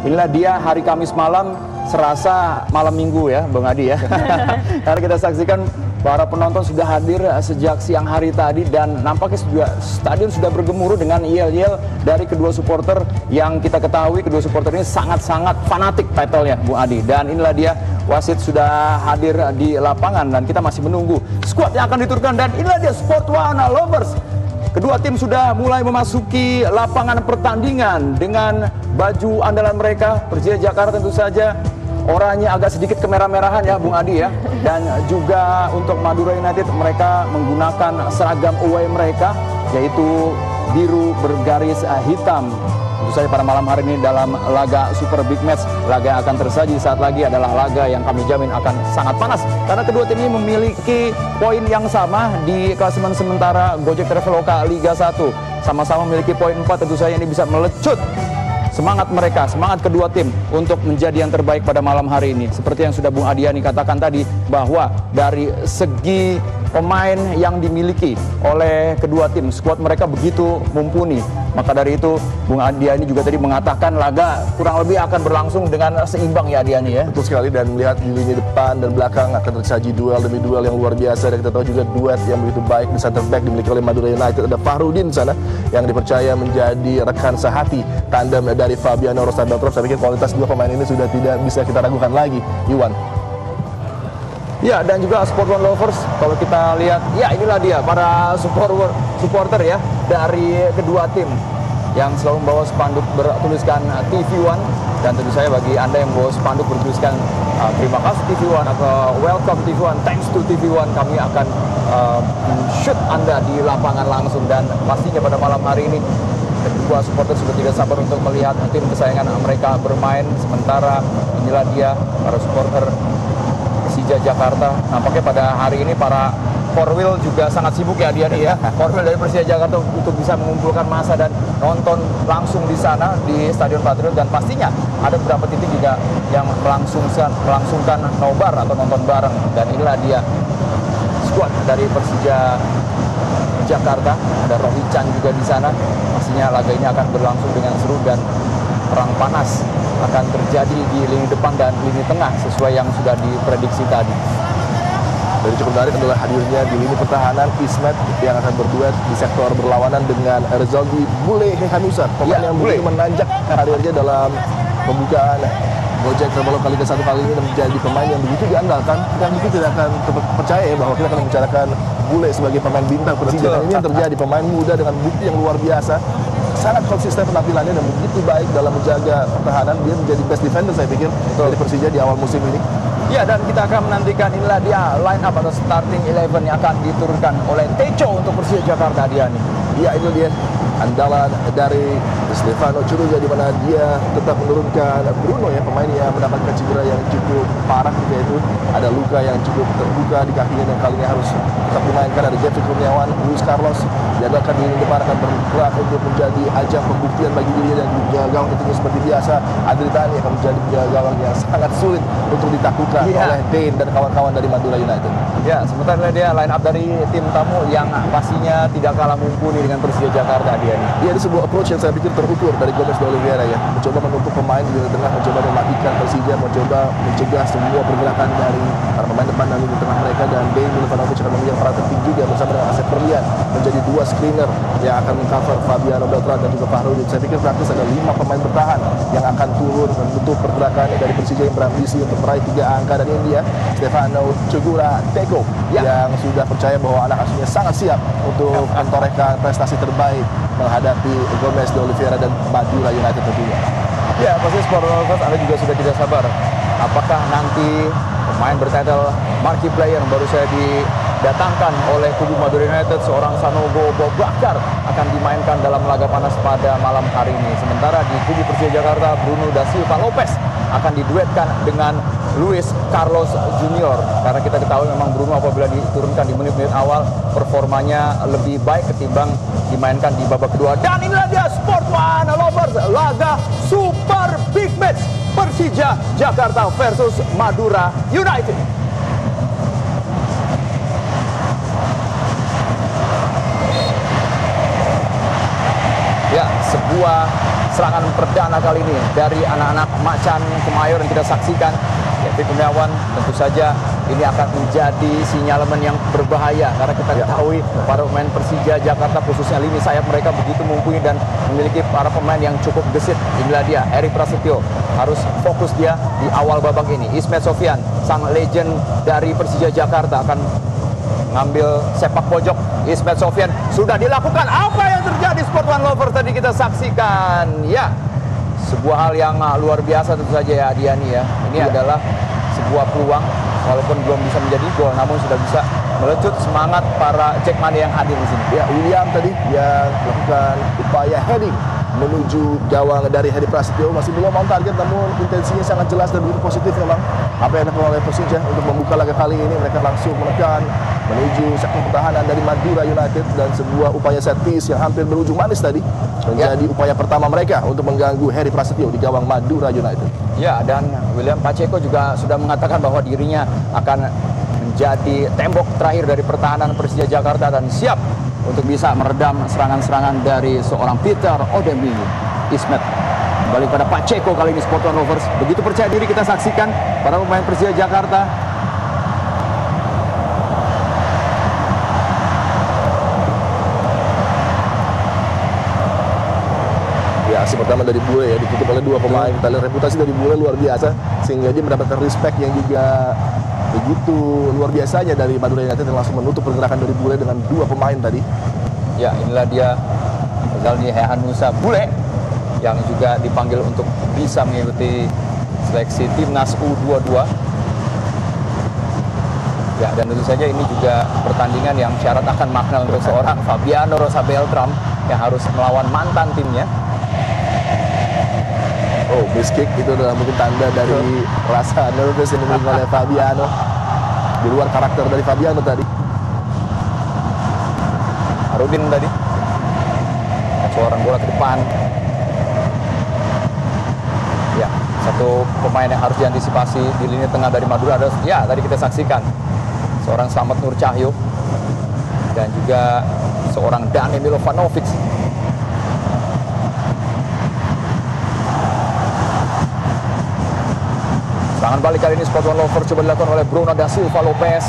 inilah dia hari Kamis malam, serasa malam Minggu ya Bang Adi ya. Karena kita saksikan para penonton sudah hadir sejak siang hari tadi dan nampaknya stadion sudah bergemuruh dengan yel-yel dari kedua supporter yang kita ketahui kedua supporter ini sangat-sangat fanatik title-nya Bung Adi. Dan inilah dia wasit sudah hadir di lapangan dan kita masih menunggu skuad yang akan diturunkan dan inilah dia Sport One Lovers. Kedua tim sudah mulai memasuki lapangan pertandingan dengan baju andalan mereka. Persija Jakarta tentu saja oranye agak sedikit kemerah-merahan ya Bung Adi ya. Dan juga untuk Madura United mereka menggunakan seragam away mereka yaitu biru bergaris hitam. Tentu saja pada malam hari ini dalam laga Super Big Match, laga yang akan tersaji saat lagi adalah laga yang kami jamin akan sangat panas karena kedua tim ini memiliki poin yang sama di klasemen sementara Gojek Traveloka Liga 1. Sama-sama memiliki poin 4, tentu saja ini bisa melecut semangat mereka, semangat kedua tim untuk menjadi yang terbaik pada malam hari ini. Seperti yang sudah Bung Adiani katakan tadi, bahwa dari segi pemain yang dimiliki oleh kedua tim, skuad mereka begitu mumpuni. Maka dari itu, Bung Adiani juga tadi mengatakan laga kurang lebih akan berlangsung dengan seimbang ya Adiani ya. Betul sekali, dan melihat di lini depan dan belakang akan tersaji duel demi duel yang luar biasa. Dan kita tahu juga duet yang begitu baik di center back dimiliki oleh Madura United. Ada Fahrudin sana yang dipercaya menjadi rekan sehati tandem dari Fabiano Rosadotrov. Saya pikir kualitas dua pemain ini sudah tidak bisa kita ragukan lagi, Iwan. Ya, dan juga Sport One Lovers, kalau kita lihat, ya inilah dia para supporter ya dari kedua tim yang selalu membawa spanduk bertuliskan TV One. Dan tentu saya bagi Anda yang membawa spanduk bertuliskan terima kasih TV One atau welcome TV One, thanks to TV One, kami akan shoot Anda di lapangan langsung. Dan pastinya pada malam hari ini kedua supporter sudah tidak sabar untuk melihat tim kesayangan mereka bermain. Sementara inilah dia para supporter Persija Jakarta. Nampaknya pada hari ini para Korwil juga sangat sibuk ya Diani ya. Korwil dari Persija Jakarta untuk bisa mengumpulkan massa dan nonton langsung di sana di Stadion Patriot. Dan pastinya ada beberapa titik juga yang melangsungkan nobar atau nonton bareng. Dan inilah dia skuad dari Persija Jakarta. Ada Rohi Chan juga di sana. Pastinya laga ini akan berlangsung dengan seru dan perang panas akan terjadi di lini depan dan lini tengah sesuai yang sudah diprediksi tadi. Dan cukup menarik adalah hadirnya di lini pertahanan Ismet yang akan berduet di sektor berlawanan dengan Erzaldi Bule Hehanusa, pemain yang begitu menanjak karirnya dalam pembukaan Gojek Traveloka Liga 1 kali ini, menjadi pemain yang begitu diandalkan. Dan mungkin tidak akan percaya ya bahwa kita akan membicarakan Bule sebagai pemain bintang Persija. Dan ini yang terjadi, pemain muda dengan bukti yang luar biasa, sangat konsisten penampilannya dan begitu baik dalam menjaga pertahanan. Dia menjadi best defender saya pikir dari Persija di awal musim ini. Ya, dan kita akan menantikan inilah dia line up atau starting 11 yang akan diturunkan oleh Teco untuk Persija Jakarta, Diani. Ya, itu dia andalan dari Stefano Curuga, di mana dia tetap menurunkan Bruno ya, pemain yang mendapatkan cedera yang cukup parah ketika itu. Ada luka yang cukup terbuka di kakinya dan kali ini harus tetap dimainkan. Ada Jeffrey Kurniawan, Luis Carlos diandalkan di depan akan bergerak untuk menjadi ajang pembuktian bagi dirinya, dan juga gawang tentunya seperti biasa Adri Tani akan menjadi gawang yang sangat sulit untuk ditaklukkan oleh Dane dan kawan-kawan dari Madura United. Ya, sementara dia line up dari tim tamu yang pastinya tidak kalah mumpuni dengan Persija Jakarta, Diani. Iya, ada sebuah approach yang saya pikir terukur dari Gomez de Oliveira ya, mencoba menumpuk pemain di tengah, mencoba mematikan Persija, mencoba mencegah semua pergerakan dari para pemain depan dan di tengah mereka. Dan Dane Milivanovic akan memegang peran penting juga bersama dengan Asep Perlian menjadi dua screener yang akan mengcover Fabiano Beltran dan juga Fahrudin. Saya pikir praktis ada 5 pemain bertahan yang akan turun menutup pergerakan dari Persija yang berambisi untuk meraih 3 angka. Dan ini dia Stefano Cugura Teko yang sudah percaya bahwa anak asuhnya sangat siap untuk mentorehkan prestasi terbaik menghadapi Gomez de Oliveira dan Madura United tentunya. Ya, pasti Sport Lovers Anda juga sudah tidak sabar. Apakah nanti pemain bertitle marquee player yang baru saya didatangkan oleh kubu Madura United, seorang Sanogo Bobakar, akan dimainkan dalam laga panas pada malam hari ini. Sementara di kubu Persija Jakarta, Bruno da Silva Lopez akan diduetkan dengan Luis Carlos Junior. Karena kita ketahui memang Bruno apabila diturunkan di menit-menit awal performanya lebih baik ketimbang dimainkan di babak kedua. Dan inilah dia Sport One Lovers, laga Super Big Match Persija Jakarta versus Madura United. Ya, sebuah serangan perdana kali ini dari anak-anak Macan Kemayoran kita saksikan. Kevin Kurniawan tentu saja ini akan menjadi sinyalemen yang berbahaya karena kita ketahui para pemain Persija Jakarta khususnya lini sayap mereka begitu mumpuni dan memiliki para pemain yang cukup gesit. Inilah dia Eri Prasetyo, harus fokus dia di awal babak ini. Ismet Sofyan, sang legend dari Persija Jakarta, akan ngambil sepak pojok. Ismet Sofyan sudah dilakukan. Apa yang terjadi Sport One Lovers tadi kita saksikan? Ya, sebuah hal yang luar biasa tentu saja ya Diani ya. Ini adalah sebuah peluang walaupun belum bisa menjadi gol, namun sudah bisa melecut semangat para Jackmania yang hadir di sini. Ya, William tadi yang melakukan upaya heading menuju gawang dari Hedi Prasetyo, masih belum on target, namun intensinya sangat jelas dan begitu positif memang apa yang dilakukan oleh Persija untuk membuka laga kali ini. Mereka langsung menekan menuju sektor pertahanan dari Madura United dan sebuah upaya set piece yang hampir berujung manis tadi menjadi upaya pertama mereka untuk mengganggu Hedi Prasetyo di gawang Madura United. Ya, dan William Pacheco juga sudah mengatakan bahwa dirinya akan menjadi tembok terakhir dari pertahanan Persija Jakarta dan siap untuk bisa meredam serangan-serangan dari seorang Peter Odemwingie. Ismet kembali pada Pacheco kali ini. Sport One Lovers begitu percaya diri kita saksikan para pemain Persija Jakarta. Ya, aksi pertama dari Bule ya ditutup oleh dua pemain. Kita lihat reputasi dari Bule luar biasa sehingga dia mendapatkan respect yang juga begitu luar biasanya dari Madura United yang langsung menutup pergerakan dari Bule dengan dua pemain tadi. Ya, inilah dia Zalni Hehanusa Bule yang juga dipanggil untuk bisa mengikuti seleksi timnas U22. Ya, dan tentu saja ini juga pertandingan yang syarat akan makna untuk seorang Fabiano Rosa Beltram yang harus melawan mantan timnya. Oh, miss kick itu adalah mungkin tanda dari rasa nervous yang dimiliki oleh Fabiano. Di luar karakter dari Fabiano tadi. Arudin tadi. Seorang bola ke depan. Ya, satu pemain yang harus diantisipasi di lini tengah dari Madura adalah, ya tadi kita saksikan, seorang Slamet Nur Cahyo dan juga seorang Dani Milovanovic. Serangan balik kali ini Sport One Lovers coba dilakukan oleh Bruno da Silva Lopez.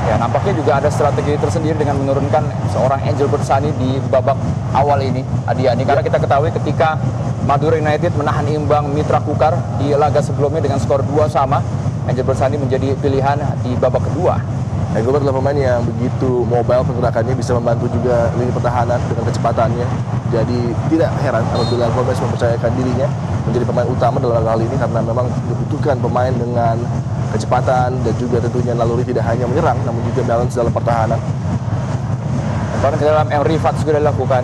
Ya, nampaknya juga ada strategi tersendiri dengan menurunkan seorang Angel Bersani di babak awal ini, Adiani. Karena kita ketahui ketika Madura United menahan imbang Mitra Kukar di laga sebelumnya dengan skor 2-2, Angel Bersani menjadi pilihan di babak kedua. Gobert adalah pemain yang begitu mobile pergerakannya, bisa membantu juga lini pertahanan dengan kecepatannya. Jadi tidak heran apabila Gomez mempercayakan dirinya menjadi pemain utama dalam hal ini karena memang dibutuhkan pemain dengan kecepatan dan juga tentunya naluri tidak hanya menyerang namun juga balance dalam pertahanan. Lemparan ke dalam Emre Rifat sudah dilakukan.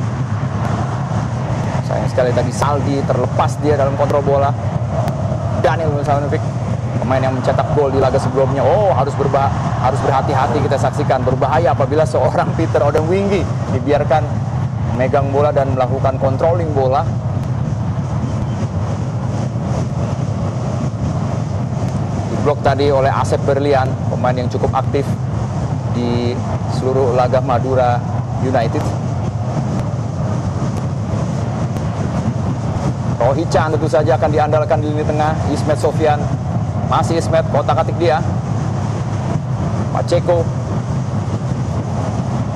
Sayang sekali tadi Saldi terlepas dia dalam kontrol bola. Daniel Milovanovic, pemain yang mencetak gol di laga sebelumnya. Oh, harus berhati-hati kita saksikan. Berbahaya apabila seorang Peter Odemwingie dibiarkan megang bola dan melakukan controlling bola. Diblok tadi oleh Asep Berlian, pemain yang cukup aktif di seluruh laga Madura United. Rohichan tentu saja akan diandalkan di lini tengah. Ismet Sofyan, masih Ismet, kotak-atik dia. Pacheco.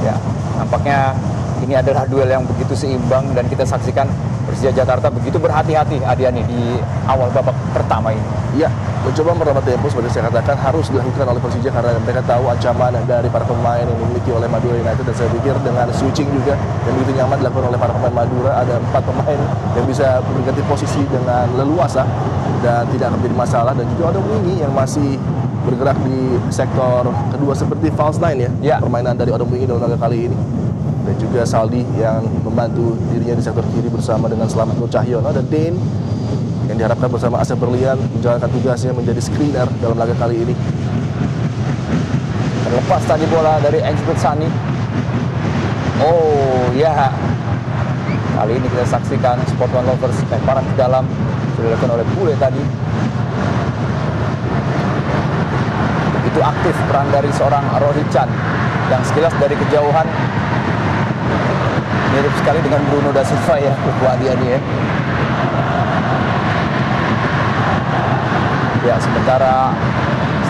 Ya, nampaknya ini adalah duel yang begitu seimbang dan kita saksikan Persija Jakarta begitu berhati-hati Adiani di awal babak pertama ini. Iya, mencoba merawat tempo seperti saya katakan harus dilakukan oleh Persija karena mereka tahu ancaman dari para pemain yang dimiliki oleh Madura United dan saya pikir dengan switching juga yang begitu nyaman dilakukan oleh para pemain Madura. Ada 4 pemain yang bisa berganti posisi dengan leluasa dan tidak akan menjadi masalah dan juga ada Odemwingie yang masih bergerak di sektor kedua seperti false nine ya. Permainan dari Odemwingie dalam laga kali ini. Dan juga Saldi yang membantu dirinya di sektor kiri bersama dengan Slamet Nur Cahyono. Ada Dane yang diharapkan bersama Asep Berlian menjalankan tugasnya menjadi screener dalam laga kali ini. Terlepas tadi bola dari Angel Bersani. Oh ya, kali ini kita saksikan Sport One Lovers lemparan ke dalam sudah dilakukan oleh Bule tadi. Begitu aktif peran dari seorang Rohichan yang sekilas dari kejauhan Mirip sekali dengan Bruno da Silva ya, Bu Adiani ya. Ya, sementara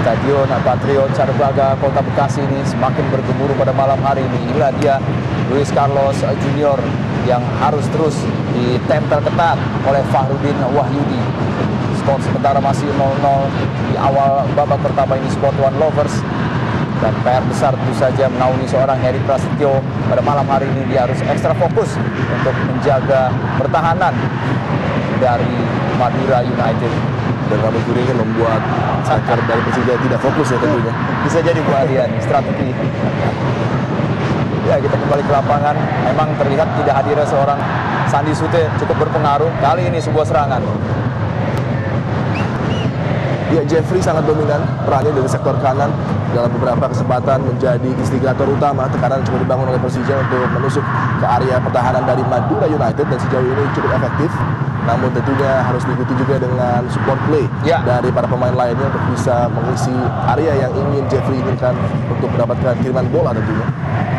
Stadion Patriot Carbaga Kota Bekasi ini semakin bergemuruh pada malam hari ini. Inilah dia Luis Carlos Junior yang harus terus ditempel ketat oleh Fahrudin Wahyudi. Skor sementara masih 0-0 di awal babak pertama ini Sport One Lovers. Dan PR besar tentu saja menaungi seorang Heri Prasetyo pada malam hari ini. Dia harus ekstra fokus untuk menjaga pertahanan dari Madura United. Dan Ramos Kuring kan membuat striker dari Persija tidak fokus ya tentunya. Bisa jadi Bu Adian, strategi. Ya, kita kembali ke lapangan. Memang terlihat tidak hadirnya seorang Sandi Sute cukup berpengaruh. Kali ini sebuah serangan. Ya, Jeffrey sangat dominan perannya dari sektor kanan dalam beberapa kesempatan menjadi instigator utama. Tekanan coba dibangun oleh Persija untuk menusuk ke area pertahanan dari Madura United dan sejauh ini cukup efektif. Namun tentunya harus diikuti juga dengan support play dari para pemain lainnya untuk bisa mengisi area yang ingin Jeffrey inginkan untuk mendapatkan kiriman bola tentunya.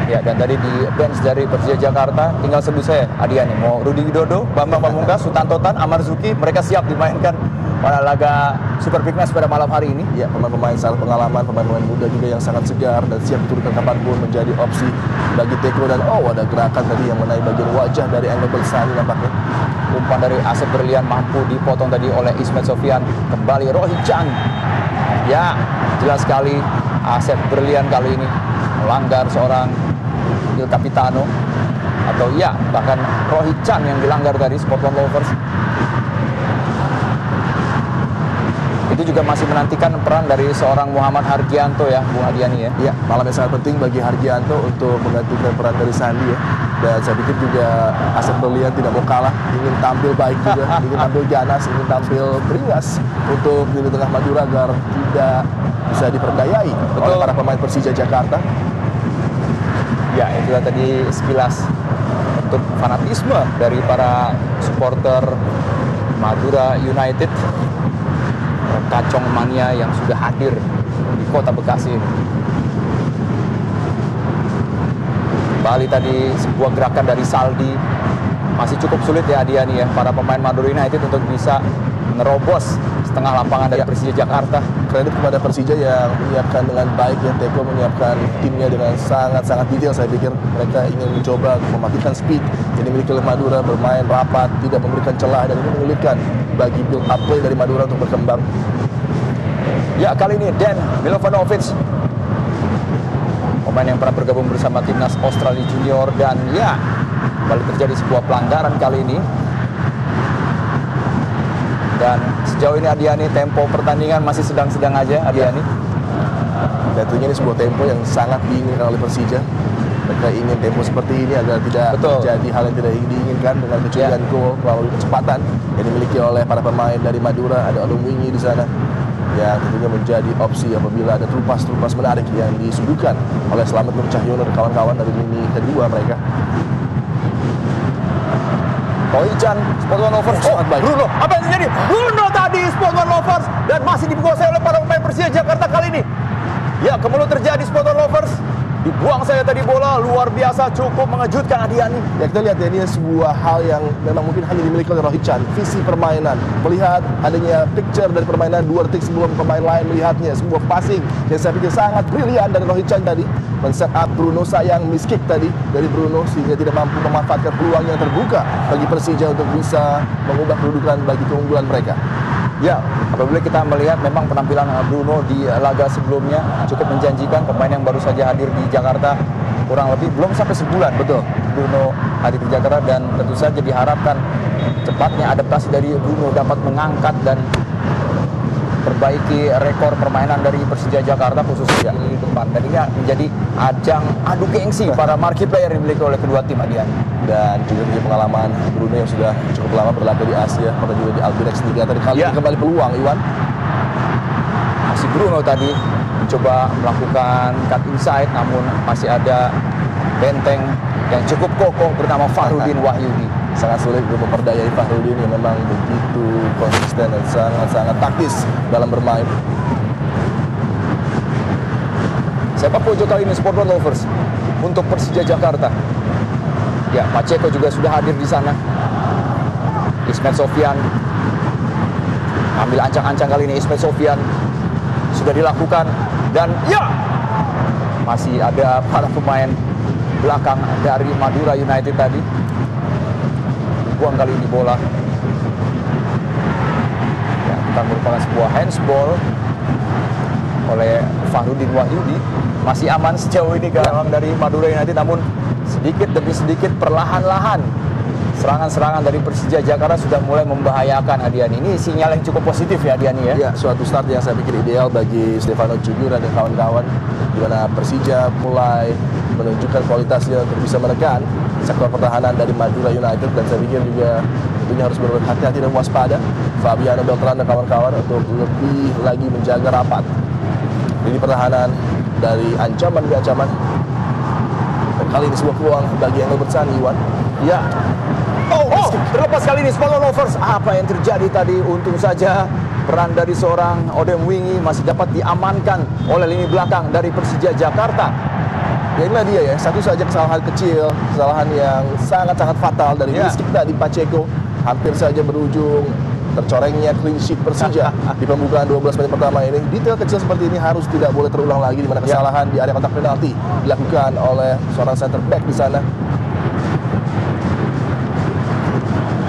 Ya, dan tadi di bench dari Persija Jakarta tinggal sebut saya Adiani, mau Rudi Widodo, Bambang Pamungkas, Sultan Totan, Amar Zuki, mereka siap dimainkan pada laga Super Big Match pada malam hari ini. Ya, pemain-pemain sangat pengalaman, pemain-pemain muda juga yang sangat segar dan siap diturunkan kapanpun menjadi opsi bagi Teko. Dan ada gerakan tadi yang menaik bagian wajah dari Angel Bersani nampaknya. Umpan dari Asep Berlian mampu dipotong tadi oleh Ismet Sofian. Kembali Rohit Chan. Ya, jelas sekali Asep Berlian kali ini melanggar seorang Il Capitano. Atau ya, bahkan Rohit Chan yang dilanggar tadi, Sport One Lovers. Itu juga masih menantikan peran dari seorang Muhammad Hargianto ya, Bung Adiani ya. Ya, malam yang sangat penting bagi Hargianto untuk menggantikan peran dari Sandi ya. Dan saya pikir juga Asep Berlian tidak mau kalah, ingin tampil baik juga, ingin tampil ganas, ingin tampil beringas untuk di tengah Madura agar tidak bisa diperdayai oleh para pemain Persija Jakarta. Ya, itulah tadi sekilas untuk fanatisme dari para supporter Madura United. Kacong mania yang sudah hadir di Kota Bekasi ini. Kembali tadi sebuah gerakan dari Saldi. Masih cukup sulit ya Adiani ya, para pemain Madura United untuk bisa menerobos setengah lapangan dari Persija Jakarta. Kredit kepada Persija yang menyiapkan dengan baik ya, Teko menyiapkan timnya dengan sangat-sangat detail. Saya pikir mereka ingin mencoba mematikan speed yang dimiliki oleh Madura, bermain rapat, tidak memberikan celah, dan ini menyulitkan bagi build up play dari Madura untuk berkembang. Ya, kali ini Dan Milovanovic, pemain yang pernah bergabung bersama timnas Australia Junior, dan ya, kembali terjadi sebuah pelanggaran kali ini. Dan sejauh ini Adiani, tempo pertandingan masih sedang-sedang aja Adiani. Dan tentunya ini sebuah tempo yang sangat diinginkan oleh Persija. Mereka ingin tempo seperti ini agar tidak terjadi hal yang tidak diinginkan dengan kecurigaan gol melalui kecepatan yang dimiliki oleh para pemain dari Madura. Ada Olumwingi di sana yang tentunya menjadi opsi apabila ada terupas-terupas menarik yang disuguhkan oleh Slamet Nur Cahyono dan kawan-kawan dari lini kedua mereka. Rohit Chan, Sport One Lovers. Bruno, apa yang terjadi? Bruno tadi Sport One Lovers dan masih dikuasai oleh para pemain Persija Jakarta kali ini. Ya, kembali terjadi Sport One Lovers. Dibuang saya tadi bola, luar biasa, cukup mengejutkan Adiani. Ya, kita lihat ya, ini sebuah hal yang memang mungkin hanya dimiliki oleh Rohit Chan. Visi permainan, melihat adanya picture dari permainan 2 detik sebelum pemain lain melihatnya. Sebuah passing yang saya pikir sangat brilian dari Rohit Chan tadi. Men-set up Bruno, sayang miss kick tadi dari Bruno sehingga tidak mampu memanfaatkan peluang yang terbuka bagi Persija untuk bisa mengubah kedudukan bagi keunggulan mereka. Ya, apabila kita melihat memang penampilan Bruno di laga sebelumnya cukup menjanjikan. Pemain yang baru saja hadir di Jakarta kurang lebih belum sampai sebulan. Betul, Bruno hadir di Jakarta, dan tentu saja diharapkan cepatnya adaptasi dari Bruno dapat mengangkat dan perbaiki rekor permainan dari Persija Jakarta khususnya di depan. Dan ini menjadi ajang adu gengsi para marquee player yang dimiliki oleh kedua tim Adian. Dan juga punya pengalaman Bruno yang sudah cukup lama berlaga di Asia, pernah juga di Albirex Liga. Tadi kali ini kembali peluang, Iwan. Masih Bruno tadi mencoba melakukan cut inside, namun masih ada benteng yang cukup kokoh bernama Fahrudin Wahyudi. Sangat sulit untuk memperdayai Fahrudin yang memang begitu konsisten dan sangat-sangat taktis dalam bermain. Sepak pojok kali ini Sport One Lovers untuk Persija Jakarta. Ya, Pacheco juga sudah hadir di sana. Ismet Sofyan ambil ancang-ancang kali ini. Ismet Sofyan sudah dilakukan dan ya masih ada para pemain belakang dari Madura United tadi. Buang kali ini bola. Ya, bukan merupakan sebuah handsball oleh Fahrudin Wahyudi. Masih aman sejauh ini gawang dari Madura United, namun sedikit demi sedikit perlahan-lahan serangan-serangan dari Persija Jakarta sudah mulai membahayakan, Adiani. Ini sinyal yang cukup positif ya, Adiani ya. Ya, suatu start yang saya pikir ideal bagi Stefano Cugura dan kawan-kawan, di mana Persija mulai menunjukkan kualitasnya untuk bisa menekan sektor pertahanan dari Madura United, dan saya pikir juga tentunya harus berhati-hati dan waspada Fabiano Beltran dan kawan-kawan untuk lebih lagi menjaga rapat lini pertahanan dari ancaman demi ancaman. Dan kali ini sebuah peluang bagi Engel Bersan, Iwan. Ya. Oh, terlepas kali ini Spalon Lovers. Apa yang terjadi tadi? Untung saja peran dari seorang Odem Wingi masih dapat diamankan oleh lini belakang dari Persija Jakarta. Ya inilah dia ya, satu saja kesalahan kecil, kesalahan yang sangat-sangat fatal dari miss kita di Pacheco, hampir saja berujung tercorengnya clean sheet Persija di pembukaan 12 menit pertama ini. Detail kecil seperti ini harus tidak boleh terulang lagi, di mana kesalahan di area kotak penalti dilakukan oleh seorang center back di sana.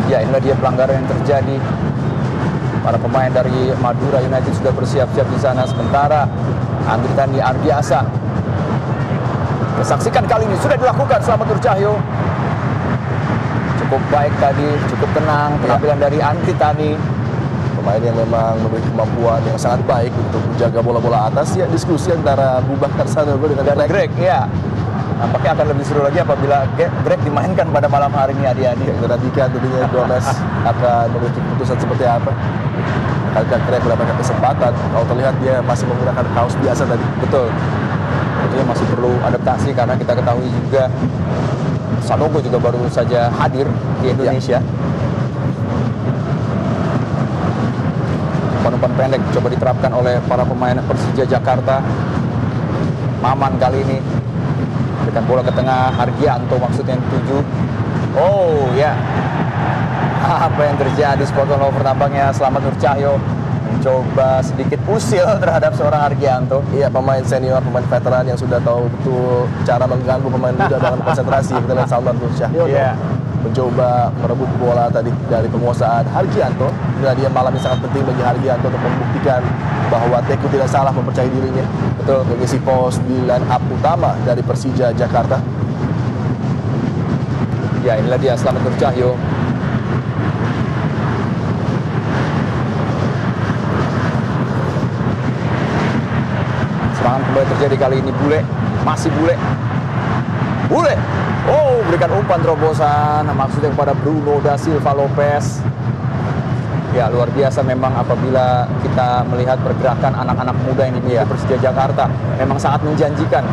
Ya, inilah dia pelanggaran yang terjadi. Para pemain dari Madura United sudah bersiap-siap di sana, sementara Andri Tani Ardiasa. Saksikan kali ini sudah dilakukan Slamet Nur Cahyo. Cukup baik tadi, cukup tenang penampilan dari Andri Tani. Pemain yang memang memiliki kemampuan yang sangat baik untuk menjaga bola-bola atas. Ya, diskusi antara Bubakar Sanogo dengan Greg. Ya. Nampaknya akan lebih seru lagi apabila Greg dimainkan pada malam hari ini, Adi-Adi. Kita nantikan tentunya Gomez akan memiliki keputusan seperti apa. Apakah Greg mendapatkan kesempatan? Kalau terlihat dia masih menggunakan kaos biasa tadi. Betul. Tentunya masih perlu adaptasi karena kita ketahui juga Sanogo juga baru saja hadir di Indonesia. Umpan-umpan pendek coba diterapkan oleh para pemain Persija Jakarta. Maman kali ini berikan bola ke tengah, Hargianto maksudnya yang tuju. Oh ya, apa yang terjadi? Spalon Lover tampaknya Slamet Nur Cahyo mencoba sedikit usil terhadap seorang Hargianto. Iya, pemain senior, pemain veteran yang sudah tahu betul cara mengganggu pemain muda dengan konsentrasi. Kita lihat Slamet Nur Cahyo mencoba merebut bola tadi dari penguasaan Hargianto. Dan dia malam ini sangat penting bagi Hargianto untuk membuktikan bahwa Teku tidak salah mempercayai dirinya. Betul, mengisi pos di line up utama dari Persija Jakarta. Ya, inilah dia Slamet Nur Cahyo. Serangan kembali terjadi kali ini. Bule, masih Bule. Oh, berikan umpan terobosan maksudnya kepada Bruno da Silva Lopez. Ya, luar biasa memang apabila kita melihat pergerakan anak-anak muda yang dimiliki Persija Jakarta. Memang sangat menjanjikan.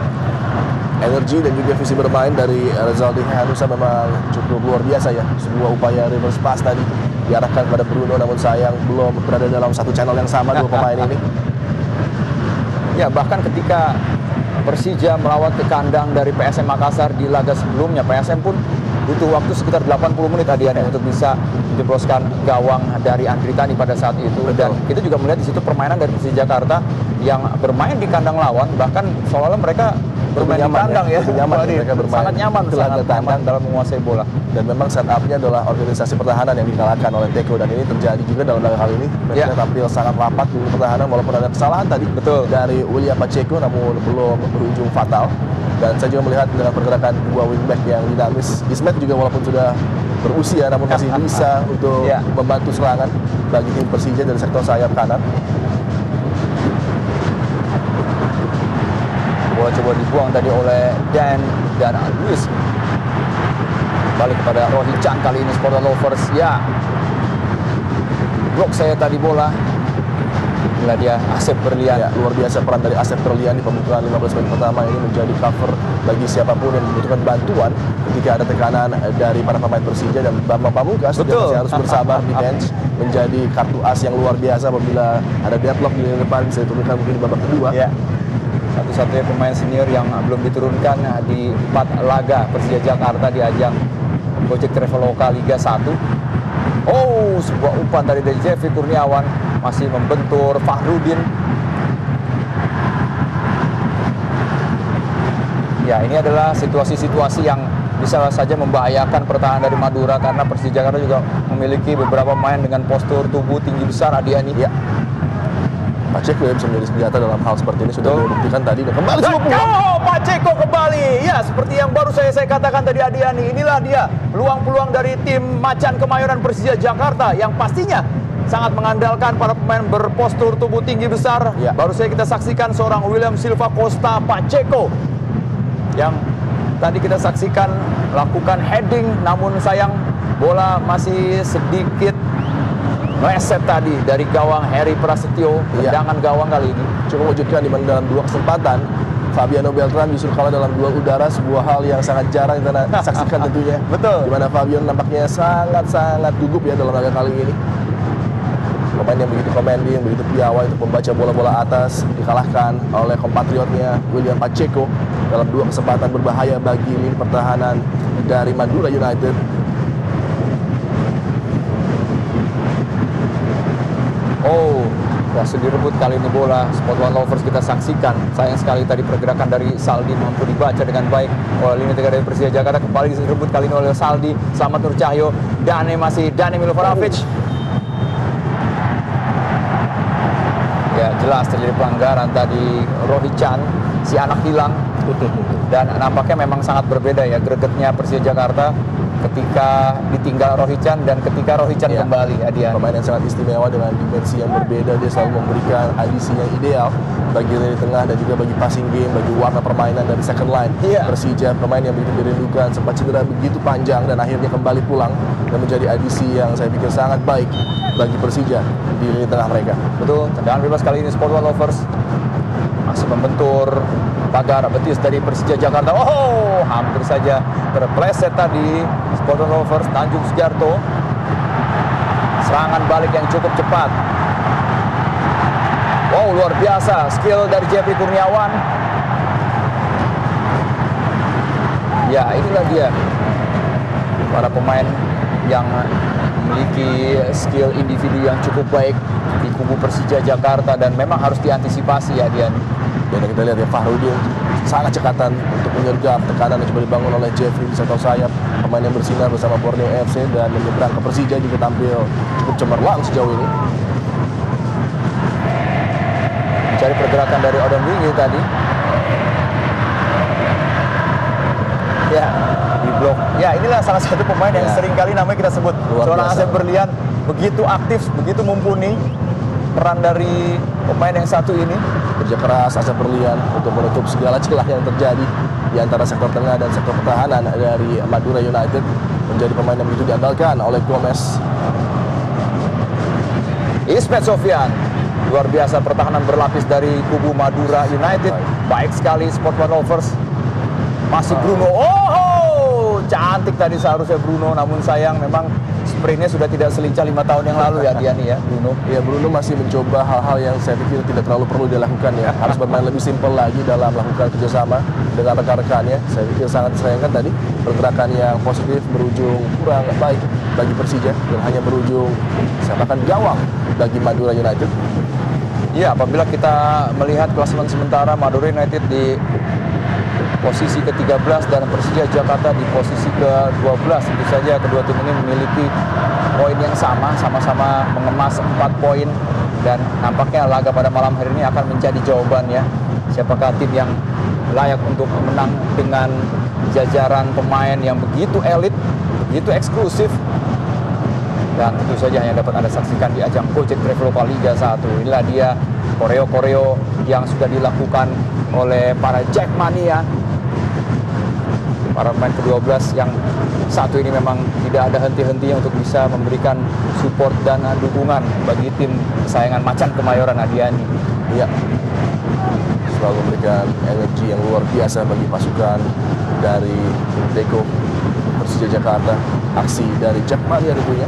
Energi dan juga visi bermain dari Rezaldi Hanusa memang cukup luar biasa ya. Sebuah upaya reverse pass tadi diarahkan kepada Bruno, namun sayang belum berada dalam satu channel yang sama dua pemain ini. Ya, bahkan ketika Persija melawat ke kandang dari PSM Makassar di laga sebelumnya, PSM pun butuh waktu sekitar 80 menit untuk bisa menjebloskan gawang dari Andri Tani pada saat itu. Betul. Dan kita juga melihat di situ permainan dari Persija Jakarta yang bermain di kandang lawan, bahkan seolah-olah mereka bermain di kandang mereka bermain sangat nyaman dalam menguasai bola. Dan memang setup-nya adalah organisasi pertahanan yang dikalahkan oleh Teko, dan ini terjadi juga dalam laga kali ini. Mereka tampil sangat rapat di pertahanan walaupun ada kesalahan tadi dari William Pacheco, namun belum berujung fatal. Dan saya juga melihat dengan pergerakan dua wingback yang dinamis. Ismet juga walaupun sudah berusia namun masih bisa untuk membantu serangan bagi tim Persija dari sektor sayap kanan. Bola coba dibuang tadi oleh Dan Luis. Balik kepada Rohi Chan kali ini, Spalon Lovers. Ya, blok saya tadi bola. Inilah dia Asep Berlian. Ya, luar biasa peran dari Asep Berlian di pembukaan 15 menit pertama ini, menjadi cover bagi siapapun yang membutuhkan bantuan ketika ada tekanan dari para pemain Persija. Dan Bambang Pamungkas juga masih harus bersabar di bench, menjadi kartu as yang luar biasa apabila ada deadlock di depan, bisa diturunkan mungkin di babak kedua. Ya. Satu-satunya pemain senior yang belum diturunkan di 4 laga Persija Jakarta di ajang Gojek Traveloka Liga 1. Oh, sebuah umpan dari Jeffrey Kurniawan, masih membentur Fahrudin. Ya, ini adalah situasi-situasi yang bisa saja membahayakan pertahanan dari Madura, karena Persija Jakarta juga memiliki beberapa pemain dengan postur tubuh tinggi besar, Adiani. Ya. Pacheco ya bisa menjadi senjata dalam hal seperti ini, sudah dibuktikan tadi, dan kembali semua peluang. Oh, Pacheco kembali. Ya, seperti yang baru saya katakan tadi, Adiani. Inilah dia peluang-peluang dari tim Macan Kemayoran Persija Jakarta yang pastinya sangat mengandalkan para pemain berpostur tubuh tinggi besar. Ya. Baru saja kita saksikan seorang William Silva Costa Pacheco yang tadi kita saksikan lakukan heading, namun sayang bola masih sedikit meleset tadi dari gawang Heri Prasetyo. Tendangan gawang kali ini Coba wujudkan di mana dalam 2 kesempatan Fabiano Beltran justru kalah dalam duel udara, sebuah hal yang sangat jarang kita saksikan tentunya. Betul. Di mana Fabiano nampaknya sangat gugup ya dalam laga kali ini. Pemain yang begitu commanding, begitu piawai untuk membaca bola-bola atas, dikalahkan oleh kompatriotnya William Pacheco dalam 2 kesempatan berbahaya bagi lini pertahanan dari Madura United. Oh, berhasil direbut kali ini bola. Sport One Lovers kita saksikan. Sayang sekali tadi pergerakan dari Saldi mampu dibaca dengan baik oleh lini tengah dari Persija Jakarta. Kembali direbut kali ini oleh Saldi. Selamat Nur Cahyo. Dane Milovanovic. Ya, jelas terjadi pelanggaran tadi. Rohichan, si anak hilang. Dan nampaknya memang sangat berbeda ya gregetnya Persija Jakarta ketika ditinggal Rohichan dan ketika Rohichan kembali. Adian, pemain yang sangat istimewa dengan dimensi yang berbeda. Dia selalu memberikan adisi yang ideal bagi lini tengah dan juga bagi passing game, bagi warna permainan dari second line. Persija, pemain yang begitu dirindukan, sempat cedera begitu panjang dan akhirnya kembali pulang dan menjadi adisi yang saya pikir sangat baik bagi Persija di lini tengah mereka. Betul, tendangan bebas kali ini Sport One Lovers masih membentur pagar betis dari Persija Jakarta. Oh, hampir saja terpleset tadi Sport One Lovers. Tanjung Sujarto, serangan balik yang cukup cepat. Wow, luar biasa skill dari Jeffrey Kurniawan. Ya, inilah dia para pemain yang memiliki skill individu yang cukup baik di kubu Persija Jakarta dan memang harus diantisipasi ya, Dian. Dan kita lihat ya, Fahrudin sangat cekatan untuk menyergap tekanan yang coba dibangun oleh Jeffrey di sektor sayap. Pemain yang bersinar bersama Borneo FC dan menyeberang ke Persija juga tampil cukup cemerlang sejauh ini. Mencari pergerakan dari Odon Wingi tadi. Ya, di blok. Ya, inilah salah satu pemain yang sering kali namanya kita sebut. Seorang Asep Berlian begitu aktif, begitu mumpuni. Peran dari pemain yang satu ini kerja keras Asep Berlian untuk menutup segala celah yang terjadi di antara sektor tengah dan sektor pertahanan dari Madura United, menjadi pemain yang begitu diandalkan oleh Gomez. Ismet Sofyan, luar biasa pertahanan berlapis dari kubu Madura United. Baik sekali Sport One Lovers. Masih Bruno. Oh, cantik tadi seharusnya Bruno, namun sayang memang sprintnya sudah tidak selincah 5 tahun yang lalu ya, Diani ya, Bruno. Ya, Bruno masih mencoba hal-hal yang saya pikir tidak terlalu perlu dilakukan ya. Harus bermain lebih simpel lagi dalam melakukan kerjasama dengan rekan-rekannya. Saya pikir sangat disayangkan tadi pergerakan yang positif berujung kurang baik bagi Persija dan hanya berujung seakan gawang bagi Madura United. Ya, apabila kita melihat klasemen sementara Madura United di posisi ke-13 dan Persija Jakarta di posisi ke-12. Tentu saja kedua tim ini memiliki poin yang sama-sama mengemas 4 poin. Dan nampaknya laga pada malam hari ini akan menjadi jawabannya. Siapakah tim yang layak untuk menang dengan jajaran pemain yang begitu elit, begitu eksklusif. Dan tentu saja hanya dapat Anda saksikan di ajang Gojek Traveloka Liga 1. Inilah dia koreo-koreo yang sudah dilakukan oleh para Jackmania. Para pemain ke-12 yang satu ini memang tidak ada henti-hentinya untuk bisa memberikan support dan dukungan bagi tim kesayangan Macan Kemayoran, Adiani. Iya, selalu memberikan energi yang luar biasa bagi pasukan dari Deko Persija Jakarta. Aksi dari Jackmania tentunya,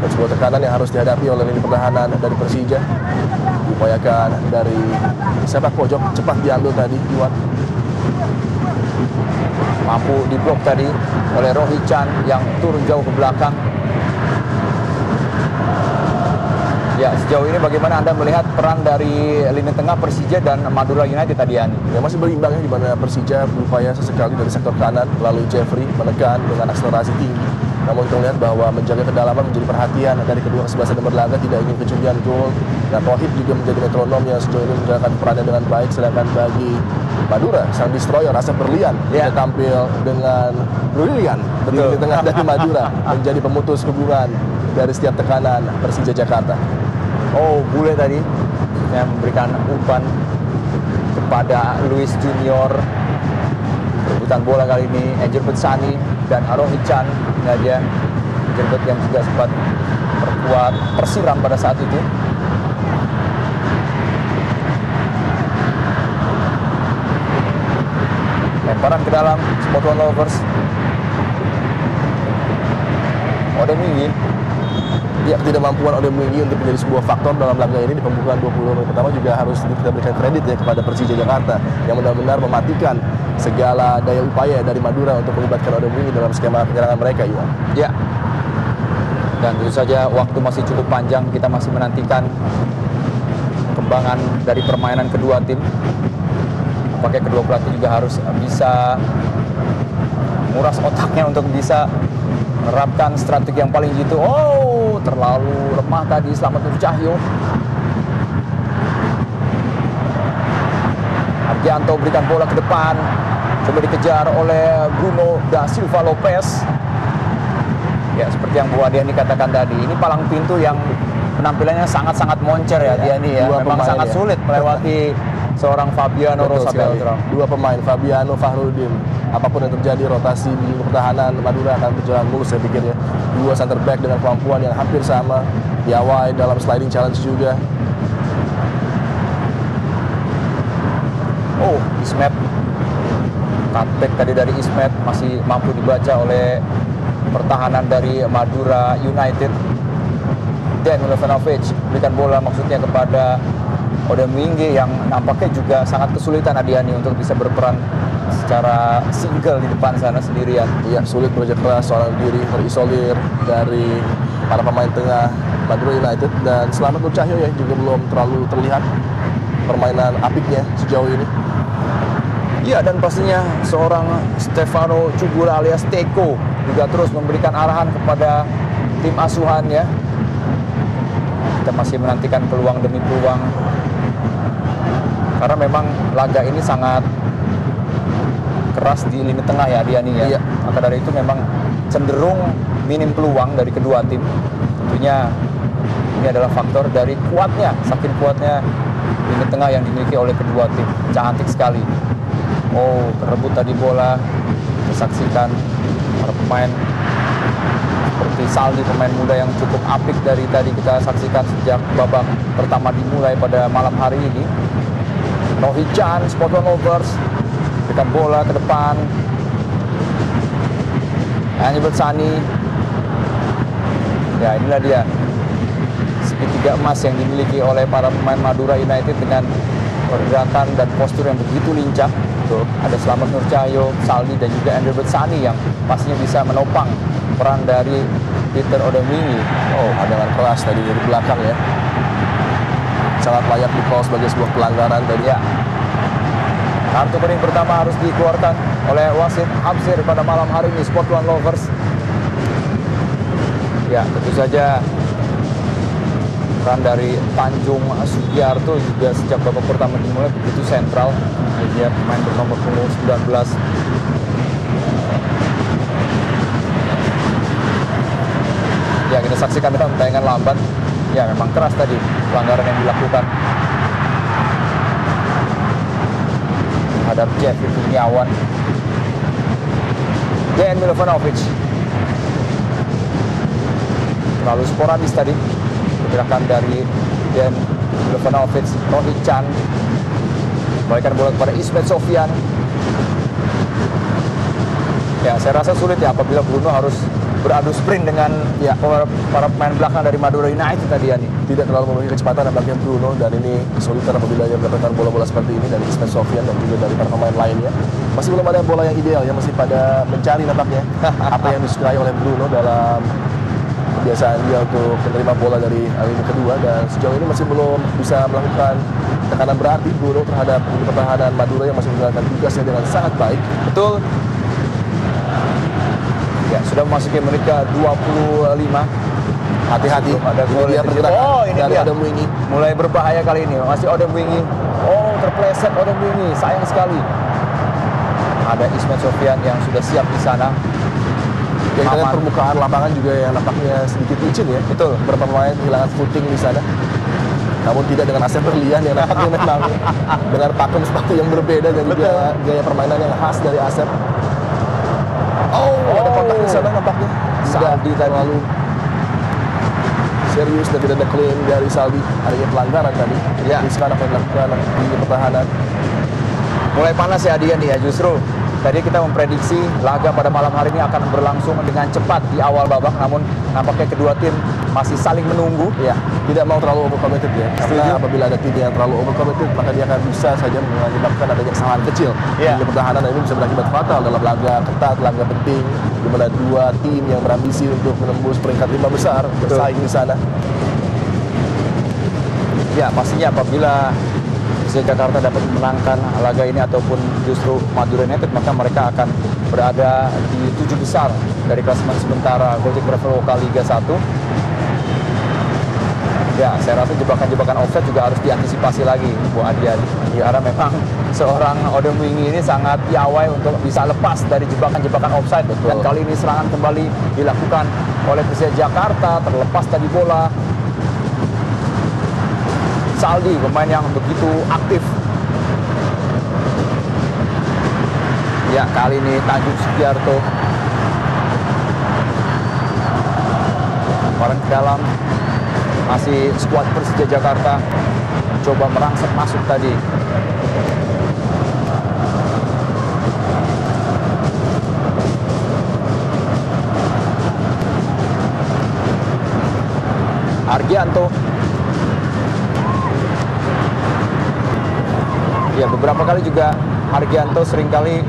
dan sebuah tekanan yang harus dihadapi oleh lini pertahanan dari Persija. Diupayakan dari sepak pojok, cepat diambil tadi Iwan. mampu diblok tadi oleh Rohit Chan yang turun jauh ke belakang. Ya, sejauh ini bagaimana Anda melihat peran dari lini tengah Persija dan Madura United tadi, Ani? Ya, masih berimbang ya, di mana Persija berupaya sesekali dari sektor kanan melalui Jeffrey menekan dengan akselerasi tinggi. Namun kita lihat bahwa menjaga kedalaman menjadi perhatian dari kedua kesebelasan yang berlaga, tidak ingin kecurian gol. Dan Rohit juga menjadi metronom yang sejauh ini menjalankan perannya dengan baik. Sedangkan bagi Madura, sang destroyer Asep Berlian dia tampil dengan brilian di lini tengah dari Madura, menjadi pemutus hubungan dari setiap tekanan Persija Jakarta. Oh, Bule tadi yang memberikan umpan kepada Luis Junior. Perebutan bola kali ini Angel Betsani dan Rohit Chan. Nah, dia Angel yang juga sempat perkuat Persiram pada saat itu. Lemparan ke dalam Spotland Lovers. Odemwingie. Ya, ketidakmampuan Odemwingie untuk menjadi sebuah faktor dalam laga ini di pembukaan 20 menit pertama juga harus kita berikan kredit ya kepada Persija Jakarta yang benar-benar mematikan segala daya upaya dari Madura untuk melibatkan Odemwingie dalam skema penyerangan mereka, Iwan. Ya. Dan tentu saja waktu masih cukup panjang, kita masih menantikan perkembangan dari permainan kedua tim. Apakah kedua pelatih juga harus bisa nguras otaknya untuk bisa menerapkan strategi yang paling jitu. Oh, terlalu lemah tadi Slamet Nur Cahyo. Argianto berikan bola ke depan, coba dikejar oleh Bruno da Silva Lopez. Ya, seperti yang Bu Adiani katakan tadi, ini palang pintu yang penampilannya sangat-sangat moncer ya, Diani ya. Memang sangat sulit melewati seorang Fabiano Rosa Beltrão. Dua pemain, Fabiano, Fahrudin. Apapun yang terjadi, rotasi di pertahanan Madura akan berjalan mulus saya pikir ya. Dua center back dengan kemampuan yang hampir sama. Piawai dalam sliding challenge juga. Oh, Ismet. Cutback tadi dari Ismet masih mampu dibaca oleh pertahanan dari Madura United. Dan Milevanovic berikan bola maksudnya kepada Odemwingie yang nampaknya juga sangat kesulitan Adiani untuk bisa berperan secara single di depan sana sendirian. Iya, sulit bekerja keras, seorang diri terisolir dari para pemain tengah Madura United. Dan Slamet Nur Cahyo ya juga belum terlalu terlihat permainan apiknya sejauh ini. Iya, dan pastinya seorang Stefano Cugura alias Teko juga terus memberikan arahan kepada tim asuhannya. Kita masih menantikan peluang demi peluang, karena memang laga ini sangat keras di lini tengah ya, Diani ya. Iya. Maka dari itu memang cenderung minim peluang dari kedua tim. Tentunya ini adalah faktor dari kuatnya, saking kuatnya lini tengah yang dimiliki oleh kedua tim. Cantik sekali. Oh, terebut tadi bola. Disaksikan para pemain seperti Saldi, pemain muda yang cukup apik dari tadi kita saksikan sejak babak pertama dimulai pada malam hari ini. Rohit Chan, Spotland Lovers, berikan bola ke depan. Angel Betsani. Ya, inilah dia segitiga emas yang dimiliki oleh para pemain Madura United dengan pergerakan dan postur yang begitu lincah. Tuh, ada Slamet Nur Cahyo, Saldi dan juga Angel Betsani yang pastinya bisa menopang peran dari Peter Odemwingie. Oh, hadangan keras tadi dari belakang ya. Sangat layak di-call sebagai sebuah pelanggaran tadi. Ya. Kartu kuning pertama harus dikeluarkan oleh wasit Hapsir pada malam hari ini, Spotland Lovers. Ya, tentu saja peran dari Tanjung Sugiarto juga sejak babak pertama dimulai begitu sentral. Dia pemain bernomor punggung 19. Ya, kita saksikan dalam tayangan lambat. Ya, memang keras tadi pelanggaran yang dilakukan terhadap Jeffrey Kurniawan. Dan Milevanovic terlalu sporadis tadi pergerakan dari Dan Milevanovic. Rohit Chan kembalikan bola kepada Ismet Sofyan. Ya, saya rasa sulit ya apabila Bruno harus beradu sprint dengan para pemain belakang dari Madura United tadi ya nih. Tidak terlalu memiliki kecepatan nampaknya Bruno, dan ini kesulitan apabila dia mendapatkan bola-bola seperti ini dari Ismail Sofyan dan juga dari para pemain lainnya. Masih belum ada bola yang ideal ya, masih pada mencari nampaknya apa yang disukai oleh Bruno dalam kebiasaan dia untuk menerima bola dari lini kedua, dan sejauh ini masih belum bisa melakukan tekanan berarti Bruno terhadap pertahanan Madura yang masih menjalankan tugasnya dengan sangat baik. Betul. Ya, sudah memasuki menit ke 25. Hati-hati, ada gol dia pergerakan ini dari dia. Odem Wingi. Mulai berbahaya kali ini. Masih Odem Wingi. Oh, terpleset Odem Wingi. Sayang sekali. Ada Ismail Sofyan yang sudah siap di sana. Ya, kita lihat permukaan lapangan juga yang nampaknya sedikit licin ya. Betul. Beberapa pemain kehilangan footing di sana. Namun tidak dengan Asep Berlian yang nampaknya memang dengan pakem sepatu yang berbeda dan juga gaya permainan yang khas dari Asep. Ada kontak di sana nampaknya. Saldi terlalu serius dan tidak ada klaim dari Saldi. Adanya pelanggaran tadi. Ya. Ini sekarang akan dilakukan di pertahanan. Mulai panas ya Adian nih ya, justru tadi kita memprediksi laga pada malam hari ini akan berlangsung dengan cepat di awal babak, namun nampaknya kedua tim masih saling menunggu. Ya, tidak mau terlalu overcommitted ya. Karena apabila ada tim yang terlalu overcommitted, maka dia akan bisa saja menyebabkan adanya kesalahan kecil di pertahanan, dan ini bisa berakibat fatal dalam laga ketat, laga penting, di mana dua tim yang berambisi untuk menembus peringkat 5 besar bersaing di sana. Ya, pastinya apabila Persija Jakarta dapat memenangkan laga ini ataupun justru Madura United, maka mereka akan berada di 7 besar dari klasemen sementara Gojek Travel Lokal Liga 1. Ya, saya rasa jebakan-jebakan offside juga harus diantisipasi lagi, Bu Adian. Ya, karena memang seorang Odem Wingi ini sangat piawai untuk bisa lepas dari jebakan-jebakan offside. Betul. Dan kali ini serangan kembali dilakukan oleh Persija Jakarta, terlepas tadi bola. Saldi, pemain yang begitu aktif. Ya, kali ini Tanjung Sugiarto. Orang ke dalam. Masih skuad Persija Jakarta. Coba merangsek masuk tadi. Argianto. Ya, beberapa kali juga Hargianto seringkali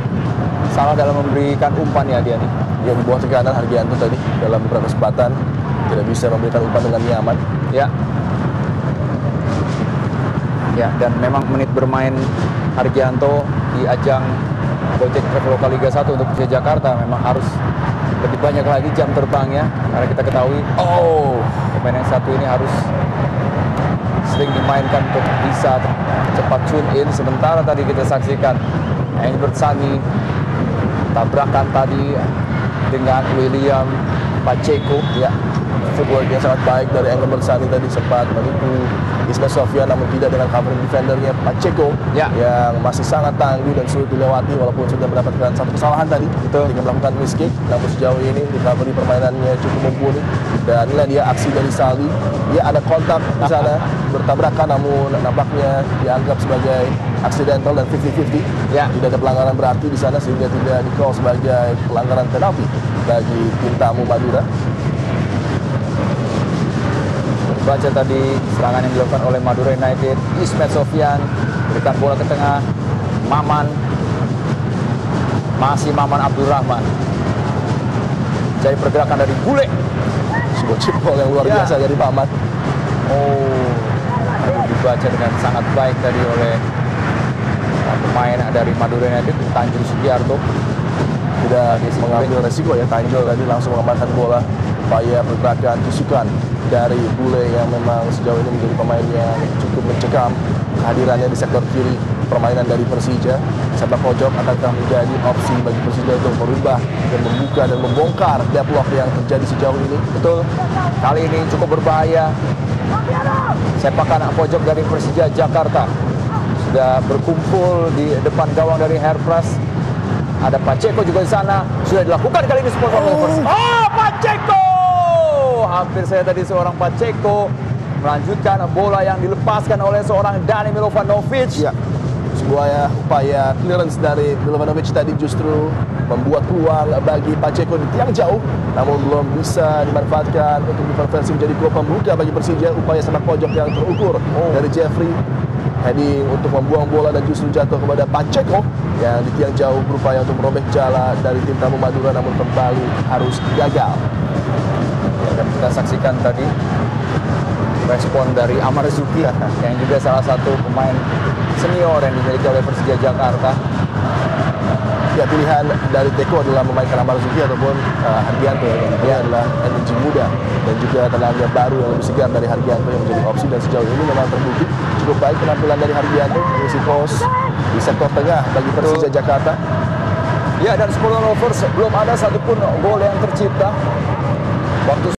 salah dalam memberikan umpan ya dia nih. Dia di bawah tekanan Hargianto tadi dalam beberapa kesempatan tidak bisa memberikan umpan dengan nyaman. Ya. Ya, dan memang menit bermain Hargianto di ajang Gojek Travel Lokal Liga 1 untuk Persija Jakarta memang harus lebih banyak lagi jam terbangnya, karena kita ketahui pemain yang satu ini harus sering dimainkan untuk bisa cepat tune in. Sementara tadi kita saksikan Engbert Sani tabrakan tadi dengan William Pacheco. Ya, footwork yang sangat baik dari Engbert Sani tadi, sempat menipu Ismail Sofyan, namun tidak dengan covering defendernya Pacheco yang masih sangat tangguh dan sulit dilewati walaupun sudah mendapatkan satu kesalahan tadi dengan melakukan miss kick. Namun sejauh ini recovery permainannya cukup mumpuni, dan inilah dia aksi dari Saldi. Dia ada kontak di sana bertabrakan, namun nampaknya dianggap sebagai accidental dan 50-50. Ya. Tidak ada pelanggaran berarti di sana sehingga tidak di-call sebagai pelanggaran penalti bagi tim tamu Madura. Baca tadi serangan yang dilakukan oleh Madura United. Ismail Sofyan berikan bola ke tengah. Maman, masih Maman Abdurrahman. Jadi pergerakan dari Bule. Sebuah chip ball yang luar biasa dari Maman. Dibaca dengan sangat baik tadi oleh pemain dari Madura United, Tanjung Sugiarto. Tidak mengambil resiko ya, Tanjung tadi langsung mengamankan bola. Upaya pergerakan tusukan dari Bule yang memang sejauh ini menjadi pemain yang cukup mencekam. Kehadirannya di sektor kiri permainan dari Persija, sepak pojok akankah menjadi opsi bagi Persija untuk merubah dan membuka dan membongkar deadlock yang terjadi sejauh ini? Betul, kali ini cukup berbahaya. Sepakan pojok dari Persija Jakarta sudah berkumpul di depan gawang dari Herpras. Ada Pacheco juga di sana. Sudah dilakukan kali ini support oleh Persija. Pacheco! Hampir saya tadi seorang Pacheco melanjutkan bola yang dilepaskan oleh seorang Dani Milovanovic. Ya, sebuah upaya clearance dari Milovanovic tadi justru membuat peluang bagi Pacheco di tiang jauh, namun belum bisa dimanfaatkan untuk dikonversi menjadi gol pembuka bagi Persija. Upaya sepak pojok yang terukur dari Jeffrey, heading untuk membuang bola dan justru jatuh kepada Pacheco yang di tiang jauh berupaya untuk merobek jala dari tim tamu Madura, namun kembali harus gagal. Dan kita saksikan tadi respon dari Amar Zuki yang juga salah satu pemain senior yang dimiliki oleh Persija Jakarta. Ya, pilihan dari Teko adalah memainkan Amar Zuki ataupun Hargianto yang dia adalah energi muda dan juga tenaga baru yang lebih segar dari Hargianto yang menjadi opsi, dan sejauh ini memang terbukti cukup baik penampilan dari Hargianto mengisi pos di sektor tengah bagi Persija Jakarta. Ya, dan Sport Lovers belum ada satupun gol yang tercipta. Waktu